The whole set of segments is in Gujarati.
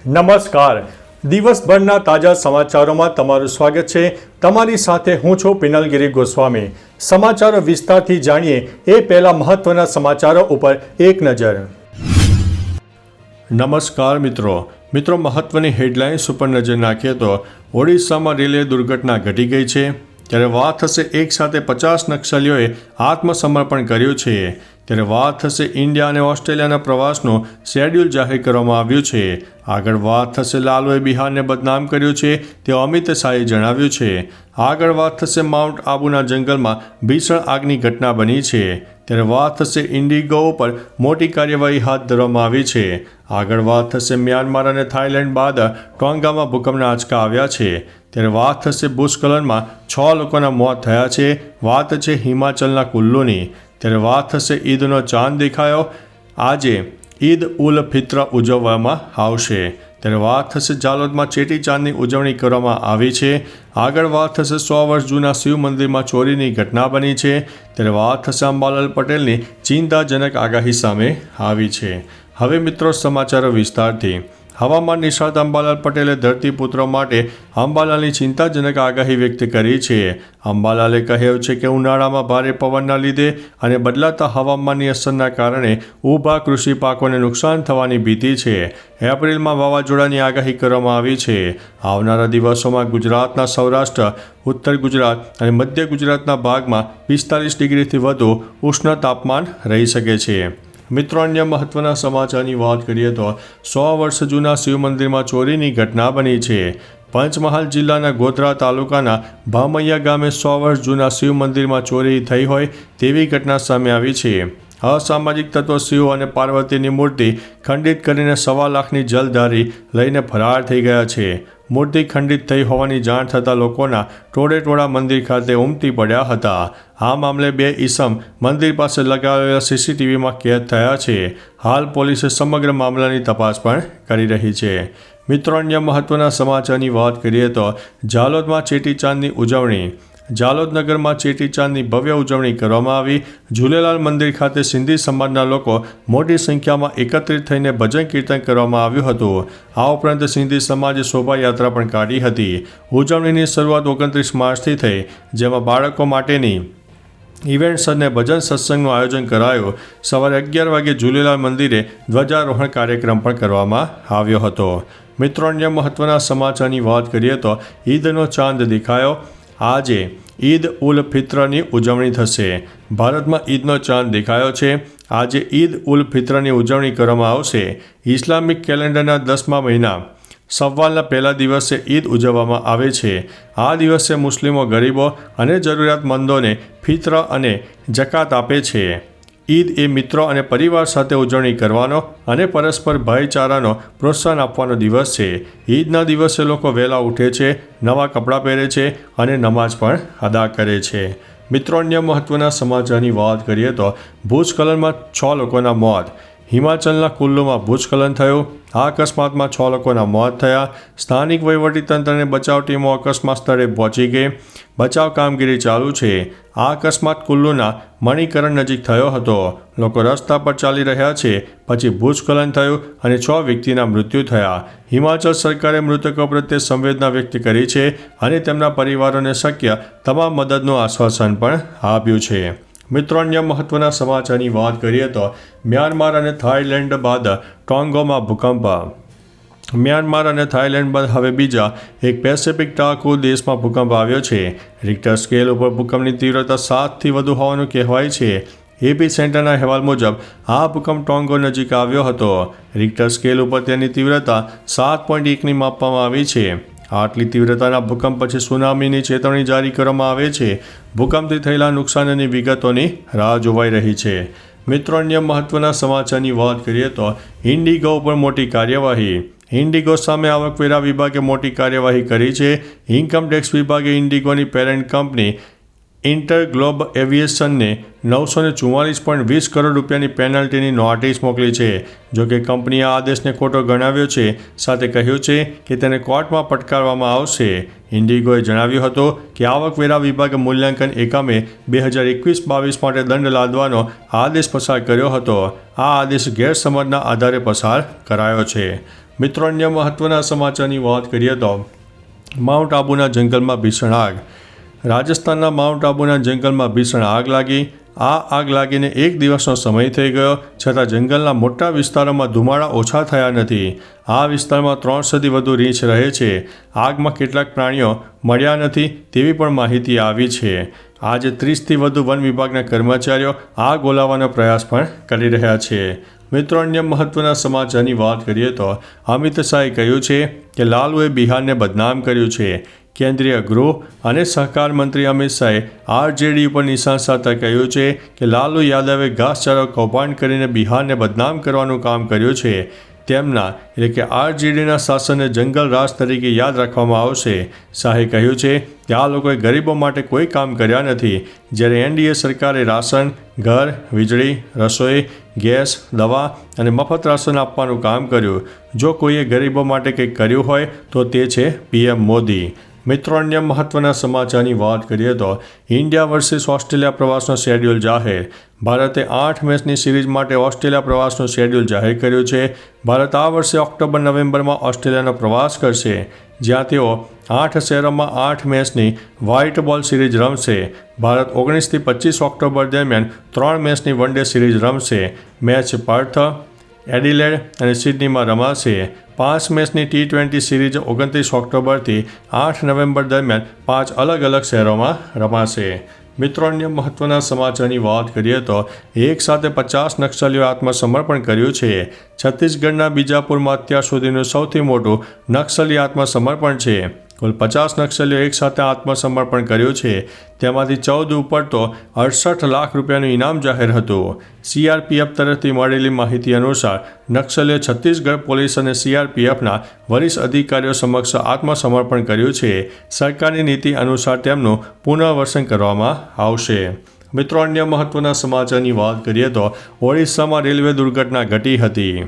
નમસ્કાર. દિવસભરના તાજા સમાચારોમાં તમારું સ્વાગત છે. તમારી સાથે હું છું પિનલગીરી ગોસ્વામી. સમાચારો વિસ્તારથી જાણીએ એ પહેલા મહત્વના સમાચારો ઉપર એક નજર. નમસ્કાર મિત્રો, મહત્વની હેડલાઇન્સ ઉપર નજર નાખીએ તો ઓડિશામાં રેલવે દુર્ઘટના ઘટી ગઈ છે. ત્યારે વાત થશે એક સાથે 50 નક્સલીઓએ આત્મસમર્પણ કર્યું છે. ત્યારે વાત થશે ઇન્ડિયા અને ઓસ્ટ્રેલિયાના પ્રવાસનું શેડ્યુલ જાહેર કરવામાં આવ્યું છે. આગળ વાત થશે લાલુએ બિહારને બદનામ કર્યું છે તેવું અમિત શાહે જણાવ્યું છે. આગળ વાત થશે માઉન્ટ આબુના જંગલમાં ભીષણ આગની ઘટના બની છે. ત્યારે વાત થશે ઇન્ડિગો ઉપર મોટી કાર્યવાહી હાથ ધરવામાં આવી છે. આગળ વાત થશે મ્યાનમાર અને થાઇલેન્ડ બાદ ટોંગામાં ભૂકંપના આંચકા આવ્યા છે. ત્યારે વાત થશે ભૂસ્ખલનમાં 6 લોકોના મોત થયા છે. વાત છે હિમાચલના કુલ્લુની. ત્યારે વાત થશે ઈદનો ચાંદ દેખાયો. આજે ઈદ ઉલ ફિત્ર ઉજવવામાં આવશે. ત્યારે વાત થશે જાલોદમાં ચેટી ચાંદની ઉજવણી કરવામાં આવી છે. આગળ વાત થશે 100 વર્ષ જૂના શિવ મંદિરમાં ચોરીની ઘટના બની છે. ત્યારે વાત થશે અંબાલાલ પટેલની ચિંતાજનક આગાહી સામે આવી છે. હવે મિત્રો સમાચારો વિસ્તારથી. હવામાન નિષ્ણાત અંબાલાલ પટેલે ધરતીપુત્રો માટે અંબાલાલની ચિંતાજનક આગાહી વ્યક્ત કરી છે. અંબાલાલે કહ્યું છે કે ઉનાળામાં ભારે પવનના લીધે અને બદલાતા હવામાનની અસરના કારણે ઊભા કૃષિ પાકોને નુકસાન થવાની ભીતિ છે. એપ્રિલમાં વાવાઝોડાની આગાહી કરવામાં આવી છે. આવનારા દિવસોમાં ગુજરાતના સૌરાષ્ટ્ર, ઉત્તર ગુજરાત અને મધ્ય ગુજરાતના ભાગમાં 45 ડિગ્રીથી વધુ ઉષ્ણ તાપમાન રહી શકે છે. મિત્રો, અન્ય મહત્વના સમાચારની વાત કરીએ તો 100 વર્ષ જૂના શિવ મંદિરમાં ચોરીની ઘટના બની છે. પંચમહાલ જિલ્લાના ગોધરા તાલુકાના ભામૈયા ગામે 100 વર્ષ જૂના શિવ મંદિરમાં ચોરી થઈ હોય તેવી ઘટના સામે આવી છે. અસામાજિક તત્વો શિવ અને પાર્વતીની મૂર્તિ ખંડિત કરીને 1.25 લાખની જલધારી લઈને ફરાર થઈ ગયા છે. મૂર્તિ ખંડિત થઈ હોવાની જાણ થતાં લોકોના ટોળેટોળા મંદિર ખાતે ઉમટી પડ્યા હતા. આ મામલે 2 ઈસમ મંદિર પાસે લગાવેલા સીસીટીવીમાં કેદ થયા છે. હાલ પોલીસે સમગ્ર મામલાની તપાસ પણ કરી રહી છે. મિત્રો, અન્ય મહત્વના સમાચારની વાત કરીએ તો જાલોદમાં ચેટીચાંદની ઉજવણી. જાલોદ નગરમાં ચેટીચાંદની ભવ્ય ઉજવણી કરવામાં આવી. ઝૂલેલાલ મંદિર ખાતે સિંધી સમાજના લોકો મોટી સંખ્યામાં એકત્રિત થઈને ભજન કીર્તન કરવામાં આવ્યું હતું. આ ઉપરાંત સિંધી સમાજે શોભાયાત્રા પણ કાઢી હતી. ઉજવણીની શરૂઆત 29 માર્ચથી થઈ, જેમાં બાળકો માટેની ઇવેન્ટ્સ અને ભજન સત્સંગનું આયોજન કરાયું. સવારે 11 વાગે ઝૂલેલાલ મંદિરે ધ્વજારોહણ કાર્યક્રમ પણ કરવામાં આવ્યો હતો. મિત્રો, અન્ય મહત્વના સમાચારની વાત કરીએ તો ઈદનો ચાંદ દેખાયો. આજે ઈદ ઉલ ફિત્રની ઉજવણી થશે. ભારતમાં ઈદનો ચાંદ દેખાયો છે. આજે ઈદ ઉલ ફિત્રની ઉજવણી કરવામાં આવશે. ઇસ્લામિક કેલેન્ડરના 10મા મહિના સવ્વાલના પહેલા દિવસે ઈદ ઉજવવામાં આવે છે. આ દિવસે મુસ્લિમો ગરીબો અને જરૂરિયાતમંદોને ફિત્ર અને જકાત આપે છે. ઈદ એ મિત્રો અને પરિવાર સાથે ઉજવણી કરવાનો અને પરસ્પર ભાઈચારાનો પ્રોત્સાહન આપવાનો દિવસ છે. ઈદના દિવસે લોકો વહેલા ઉઠે છે, નવા કપડાં પહેરે છે અને નમાઝ પણ અદા કરે છે. મિત્રો, અન્ય મહત્વના સમાચારની વાત કરીએ તો ભૂસ્ખલનમાં 6 લોકોના મોત. હિમાચલના કુલ્લુમાં ભૂસ્ખલન થયું. આ અકસ્માતમાં 6 લોકોના મોત થયા. સ્થાનિક વહીવટીતંત્ર અને બચાવ ટીમો અકસ્માત સ્થળે પહોંચી ગઈ. બચાવ કામગીરી ચાલુ છે. આ અકસ્માત કુલ્લુના મણિકરણ નજીક થયો હતો. લોકો રસ્તા પર ચાલી રહ્યા છે પછી ભૂસ્ખલન થયું અને 6 વ્યક્તિના મૃત્યુ થયા. હિમાચલ સરકારે મૃતકો પ્રત્યે સંવેદના વ્યક્ત કરી છે અને તેમના પરિવારોને શક્ય તમામ મદદનું આશ્વાસન પણ આપ્યું છે. મિત્રો, અન્ય મહત્વના સમાચારની વાત કરીએ તો મ્યાનમાર અને થાઇલેન્ડ બાદ ટોંગોમાં ભૂકંપ. મ્યાનમાર અને થાઇલેન્ડ બાદ હવે બીજા એક પેસિફિક ટાપુ દેશમાં ભૂકંપ આવ્યો છે. રિક્ટર સ્કેલ ઉપર ભૂકંપની તીવ્રતા 7થી વધુ હોવાનું કહેવાય છે. એપી સેન્ટરના અહેવાલ મુજબ આ ભૂકંપ ટોંગો નજીક આવ્યો હતો. રિક્ટર સ્કેલ ઉપર તેની તીવ્રતા 7.1ની માપવામાં આવી છે. આટલી તીવ્રતાના ભૂકંપ પછી સુનામીની ચેતવણી જારી કરવામાં આવે છે. ભૂકંપથી થયેલા નુકસાનની વિગતોની રાહ જોવાઈ રહી છે. મિત્રો, અન્ય મહત્વના સમાચારની વાત કરીએ તો ઇન્ડિગો ઉપર મોટી કાર્યવાહી. ઇન્ડિગો સામે આવકવેરા વિભાગે મોટી કાર્યવાહી કરી છે. ઇન્કમટેક્સ વિભાગે ઇન્ડિગોની પેરેન્ટ કંપની ઇન્ટરગ્લોબ એવિએશનને 944.20 કરોડ રૂપિયાની પેનલ્ટીની નોટિસ મોકલી છે. જોકે કંપનીએ આ આદેશને ખોટો ગણાવ્યો છે. સાથે કહ્યું છે કે તેને કોર્ટમાં પડકારવામાં આવશે. ઇન્ડિગોએ જણાવ્યું હતું કે આવકવેરા વિભાગે મૂલ્યાંકન એકમે 2021-22 માટે દંડ લાદવાનો આદેશ પસાર કર્યો હતો. આ આદેશ ગેરસમજના આધારે પસાર કરાયો છે. મિત્રો, અન્ય મહત્વના સમાચારની વાત કરીએ તો માઉન્ટ આબુના જંગલમાં ભીષણ આગ. રાજસ્થાનના માઉન્ટ આબુના જંગલમાં ભીષણ આગ લાગી. આ આગ લાગીને એક દિવસનો સમય થઈ ગયો, છતાં જંગલના મોટા વિસ્તારોમાં ધુમાડા ઓછા થયા નથી. આ વિસ્તારમાં 300થી વધુ રીંછ રહે છે. આગમાં કેટલાક પ્રાણીઓ મળ્યા નથી તેવી પણ માહિતી આવી છે. આજે 30થી વધુ વન વિભાગના કર્મચારીઓ આગ ઓલાવવાનો પ્રયાસ પણ કરી રહ્યા છે. મિત્રો, અન્ય મહત્વના સમાચારની વાત કરીએ તો અમિત શાહે કહ્યું છે કે લાલુએ બિહારને બદનામ કર્યું છે. કેન્દ્રીય ગૃહ અને સહકાર મંત્રી અમિત શાહે આરજેડી ઉપર નિશાન સાધતા કહ્યું છે કે લાલુ યાદવે ઘાસચારો કૌભાંડ કરીને બિહારને બદનામ કરવાનું કામ કર્યું છે. તેમના એટલે કે આરજેડીના શાસનને જંગલ રાજ તરીકે યાદ રાખવામાં આવશે. શાહે કહ્યું છે કે આ લોકોએ ગરીબો માટે કોઈ કામ કર્યા નથી. જ્યારે એનડીએ સરકારે રાશન, ઘર, વીજળી, રસોઈ, ગેસ, દવા અને મફત રાશન આપવાનું કામ કર્યું. જો કોઈએ ગરીબો માટે કંઈક કર્યું હોય તો તે છે પીએમ મોદી. મિત્રો, અન્ય મહત્વના સમાચારની વાત કરીએ તો ઇન્ડિયા વર્સિસ ઓસ્ટ્રેલિયા પ્રવાસનો શેડ્યુલ જાહેર. ભારતે 8 મેચની સિરીઝ માટે ઓસ્ટ્રેલિયા પ્રવાસનું શેડ્યુલ જાહેર કર્યું છે. ભારત આ વર્ષે ઓક્ટોબર-નવેમ્બરમાં ઓસ્ટ્રેલિયાનો પ્રવાસ કરશે, જ્યાં તેઓ 8 શહેરોમાં 8 મેચની વ્હાઇટ બોલ સિરીઝ રમશે. ભારત 19થી 25 ઓક્ટોબર દરમિયાન 3 મેચની વન ડે સિરીઝ રમશે. મેચ પર્થ, એડિલેડ અને સિડનીમાં રમાશે. 5 મેચની T20 સિરીઝ 29 ઓક્ટોબરથી 8 નવેમ્બર દરમિયાન 5 અલગ અલગ શહેરોમાં રમાશે. મિત્રો, અન્ય મહત્વના સમાચારની વાત કરીએ તો એક સાથે 50 નક્સલીઓએ આત્મસમર્પણ કર્યું છે. છત્તીસગઢના બીજાપુરમાં અત્યાર સુધીનું સૌથી મોટું નક્સલી આત્મસમર્પણ છે. કુલ 50 નક્સલીઓ એકસાથે આત્મસમર્પણ કર્યું છે. તેમાંથી 14 ઉપર તો 68 લાખ રૂપિયાનું ઇનામ જાહેર હતું. સીઆરપીએફ તરફથી મળેલી માહિતી અનુસાર નક્સલીઓએ છત્તીસગઢ પોલીસ અને સીઆરપીએફના વરિષ્ઠ અધિકારીઓ સમક્ષ આત્મસમર્પણ કર્યું છે. સરકારની નીતિ અનુસાર તેમનું પુનર્વસન કરવામાં આવશે. મિત્રો, અન્ય મહત્વના સમાચારની વાત કરીએ તો ઓડિશામાં રેલવે દુર્ઘટના ઘટી હતી.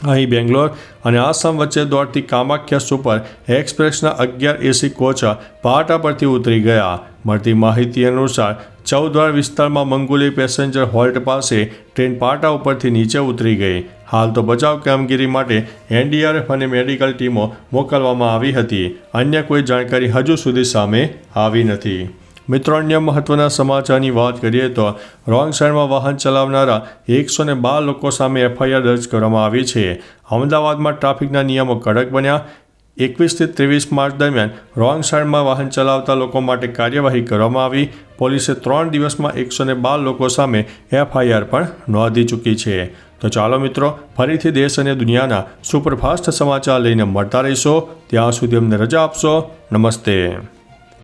અહીં બેંગ્લોર અને આસામ વચ્ચે દોડતી કામાખ્યા સુપર એક્સપ્રેસના 11 એસી કોચ પાટા પરથી ઉતરી ગયા. મળતી માહિતી અનુસાર ચૌદ્વાર વિસ્તારમાં મંગુલી પેસેન્જર હોલ્ટ પાસે ટ્રેન પાટા ઉપરથી નીચે ઉતરી ગઈ. હાલ તો બચાવ કામગીરી માટે એનડીઆરએફ અને મેડિકલ ટીમો મોકલવામાં આવી હતી. અન્ય કોઈ જાણકારી હજુ સુધી સામે આવી નથી. મિત્રો, અન્ય મહત્વના સમાચારની વાત કરીએ તો રોંગ સાઈડમાં વાહન ચલાવનારા 112 લોકો સામે એફઆઈઆર દર્જ કરવામાં આવી છે. અમદાવાદમાં ટ્રાફિકના નિયમો કડક બન્યા. 21થી 23 માર્ચ દરમિયાન રોંગ સાઈડમાં વાહન ચલાવતા લોકો માટે કાર્યવાહી કરવામાં આવી. પોલીસે 3 દિવસમાં 112 લોકો સામે એફઆઈઆર પણ નોંધી ચૂકી છે. તો ચાલો મિત્રો, ફરીથી દેશ અને દુનિયાના સુપરફાસ્ટ સમાચાર લઈને મળતા રહીશો. ત્યાં સુધી અમને રજા આપશો. નમસ્તે.